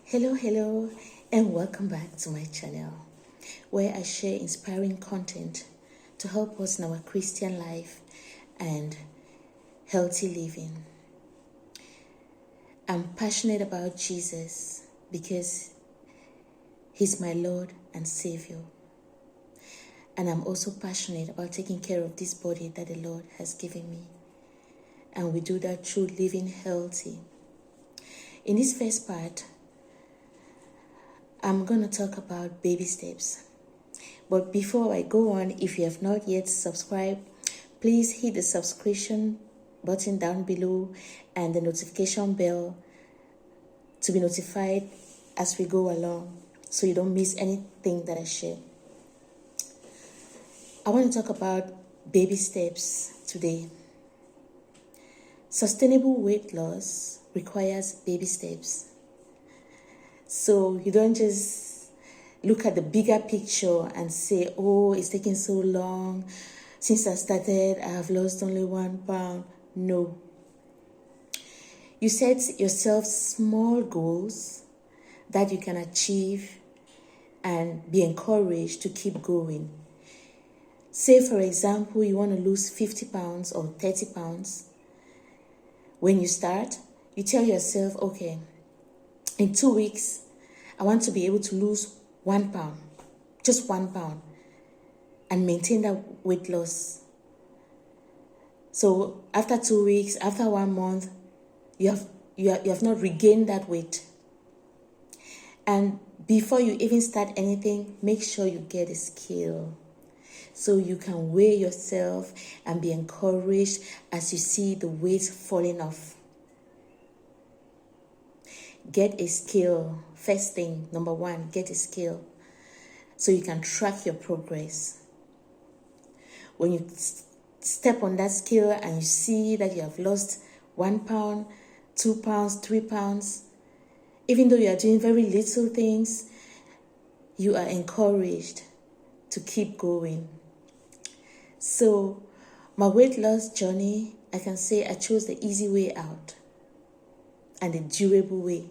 Hello, and welcome back to my channel where I share inspiring content to help us in our Christian life and healthy living. I'm passionate about Jesus because He's my Lord and Savior. And I'm also passionate about taking care of this body that the Lord has given me. And we do that through living healthy. In this first part, I'm going to talk about baby steps. But before I go on, if you have not yet subscribed, please hit the subscription button down below and the notification bell to be notified as we go along so you don't miss anything that I share. I want to talk about baby steps today. Sustainable weight loss requires baby steps. So you don't just look at the bigger picture and say, oh, it's taking so long. Since I started, I have lost only 1 pound. No. You set yourself small goals that you can achieve and be encouraged to keep going. Say, for example, you want to lose 50 pounds or 30 pounds. When you start, you tell yourself, okay, in 2 weeks, I want to be able to lose 1 pound, just 1 pound, and maintain that weight loss. So after 2 weeks, after 1 month, you have not regained that weight. And before you even start anything, make sure you get a scale so you can weigh yourself and be encouraged as you see the weight falling off. Get a scale. First thing, number one, get a scale so you can track your progress. When you step on that scale and you see that you have lost 1 pound, 2 pounds, 3 pounds, even though you are doing very little things, you are encouraged to keep going. So my weight loss journey, I can say I chose the easy way out and the durable way.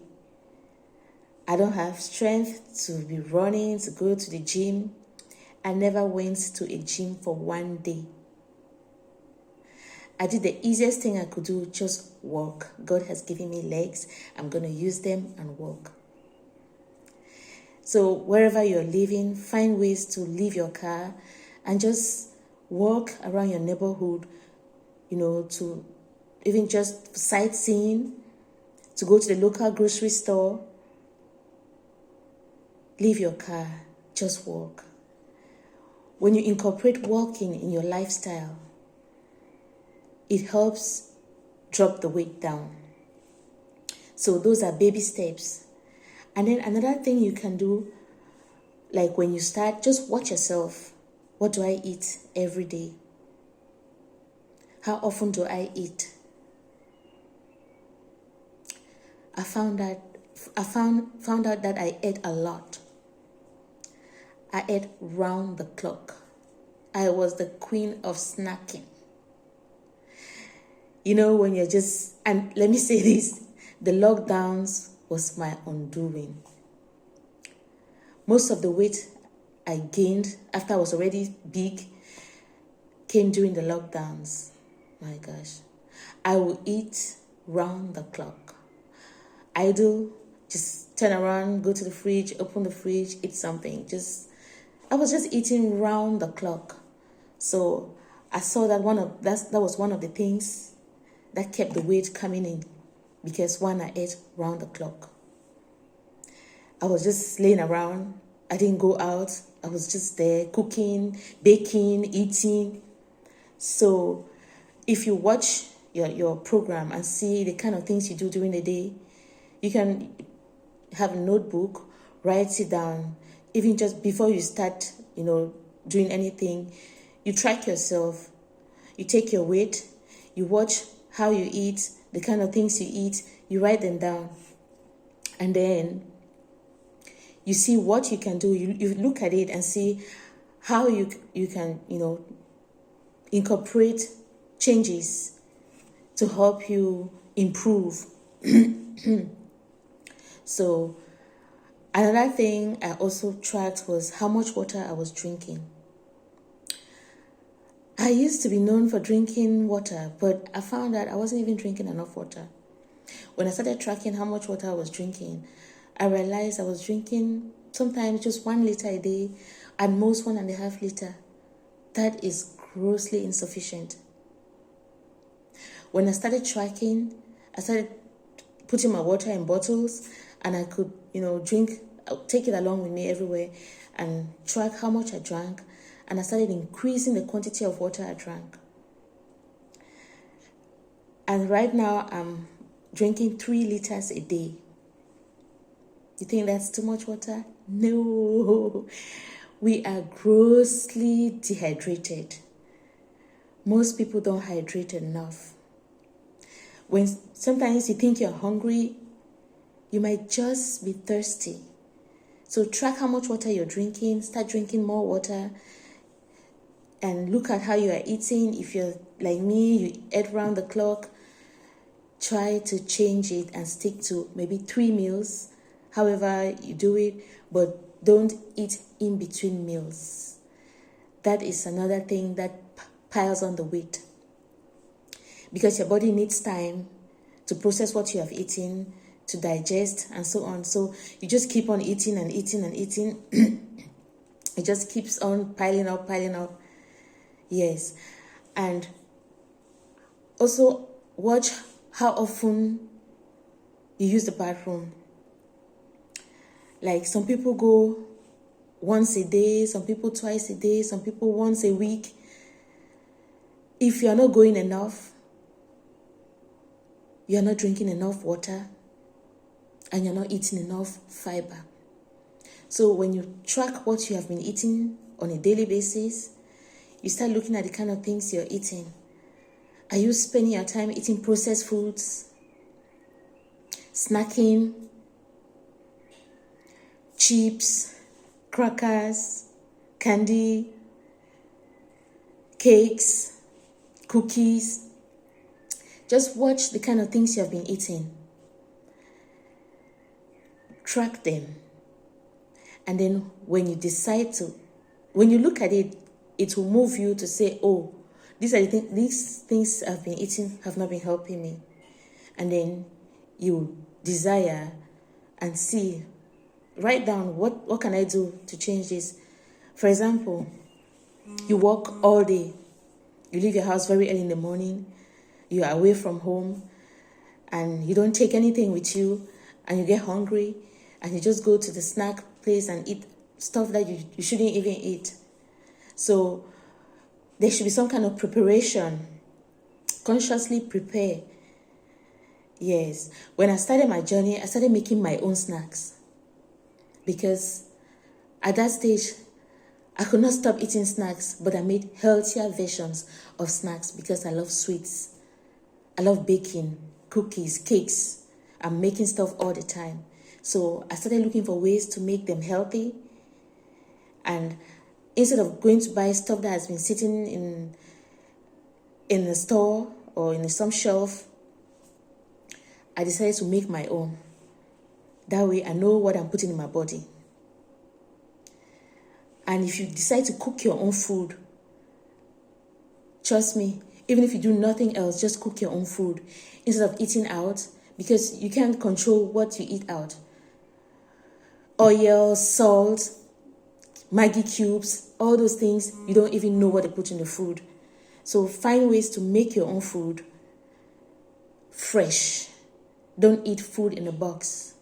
I don't have strength to be running, to go to the gym. I never went to a gym for 1 day. I did the easiest thing I could do, just walk. God has given me legs. I'm going to use them and walk. So wherever you're living, find ways to leave your car and just walk around your neighborhood, to even just sightseeing, to go to the local grocery store. Leave your car, just walk. When you incorporate walking in your lifestyle, it helps drop the weight down. So those are baby steps. And then another thing you can do, like when you start, just watch yourself. What do I eat every day? How often do I eat? I found out that I ate a lot. I ate round the clock. I was the queen of snacking. When you're just, and let me say this, the lockdowns was my undoing. Most of the weight I gained after I was already big came during the lockdowns. My gosh. I will eat round the clock. Idle, just turn around, go to the fridge, open the fridge, eat something. I was just eating round the clock. So I saw that that was one of the things that kept the weight coming in, because I ate round the clock. I was just laying around. I didn't go out. I was just there cooking, baking, eating. So if you watch your program and see the kind of things you do during the day, you can have a notebook, write it down. Even just before you start, doing anything, you track yourself. You take your weight, you watch how you eat, the kind of things you eat, you write them down. And then you see what you can do. You look at it and see how you can, incorporate changes to help you improve. So Another thing I also tracked was how much water I was drinking. I used to be known for drinking water, but I found that I wasn't even drinking enough water. When I started tracking how much water I was drinking, I realized I was drinking sometimes just 1 liter a day, at most 1.5 liter. That is grossly insufficient. When I started tracking, I started putting my water in bottles, and I could, drink, take it along with me everywhere and track how much I drank. And I started increasing the quantity of water I drank. And right now I'm drinking 3 liters a day. You think that's too much water? No. We are grossly dehydrated. Most people don't hydrate enough. When sometimes you think you're hungry, you might just be thirsty. So track how much water you're drinking, start drinking more water, and look at how you are eating. If you're like me, you eat round the clock, try to change it and stick to maybe 3 meals, however you do it, but don't eat in between meals. That is another thing that piles on the weight, because your body needs time to process what you have eaten, to digest, and so on. So you just keep on eating and eating and eating. It just keeps on piling up. Yes. And also watch how often you use the bathroom. Like some people go once a day, some people twice a day, some people once a week. If you're not going enough, you're not drinking enough water, and you're not eating enough fiber. So when you track what you have been eating on a daily basis, you start looking at the kind of things you're eating. Are you spending your time eating processed foods, snacking, chips, crackers, candy, cakes, cookies? Just watch the kind of things you have been eating. Track them. And then when you decide to, when you look at it, it will move you to say, oh, these things I've been eating have not been helping me. And then you desire and see, write down, what can I do to change this? For example, you work all day. You leave your house very early in the morning. You are away from home, and you don't take anything with you, and you get hungry, and you just go to the snack place and eat stuff that you shouldn't even eat. So there should be some kind of preparation. Consciously prepare. Yes. When I started my journey, I started making my own snacks, because at that stage, I could not stop eating snacks, but I made healthier versions of snacks because I love sweets. I love baking, cookies, cakes. I'm making stuff all the time. So I started looking for ways to make them healthy. And instead of going to buy stuff that has been sitting in the store or in some shelf, I decided to make my own. That way I know what I'm putting in my body. And if you decide to cook your own food, trust me, even if you do nothing else, just cook your own food instead of eating out, because you can't control what you eat out. Oil, salt, Maggi cubes, all those things, you don't even know what they put in the food. So find ways to make your own food fresh. Don't eat food in a box.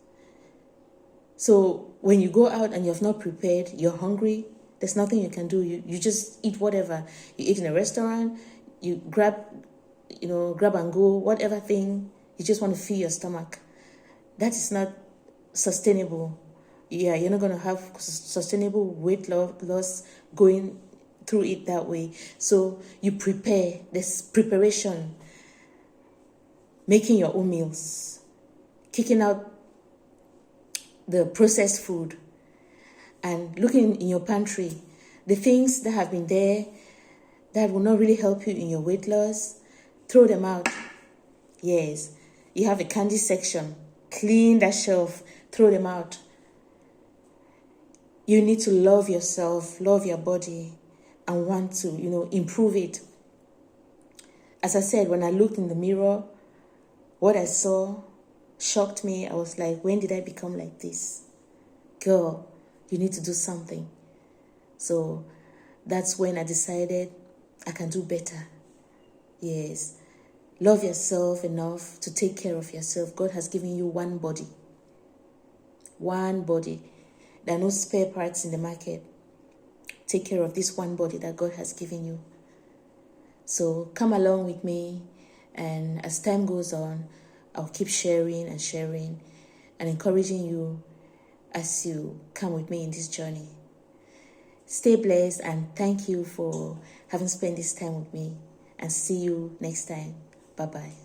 So when you go out and you have not prepared, you're hungry, there's nothing you can do. You just eat whatever. You eat in a restaurant, you grab and go, whatever thing, you just want to fill your stomach. That is not sustainable. Yeah, you're not going to have sustainable weight loss going through it that way. So you prepare. There's preparation. Making your own meals. Kicking out the processed food. And looking in your pantry. The things that have been there that will not really help you in your weight loss, throw them out. Yes, you have a candy section. Clean that shelf. Throw them out. You need to love yourself, love your body, and want to, improve it. As I said, when I looked in the mirror, what I saw shocked me. I was like, when did I become like this? Girl, you need to do something. So that's when I decided I can do better. Yes. Love yourself enough to take care of yourself. God has given you one body. One body. There are no spare parts in the market. Take care of this one body that God has given you. So come along with me, and as time goes on, I'll keep sharing and encouraging you as you come with me in this journey. Stay blessed, and thank you for having spent this time with me, and see you next time. Bye-bye.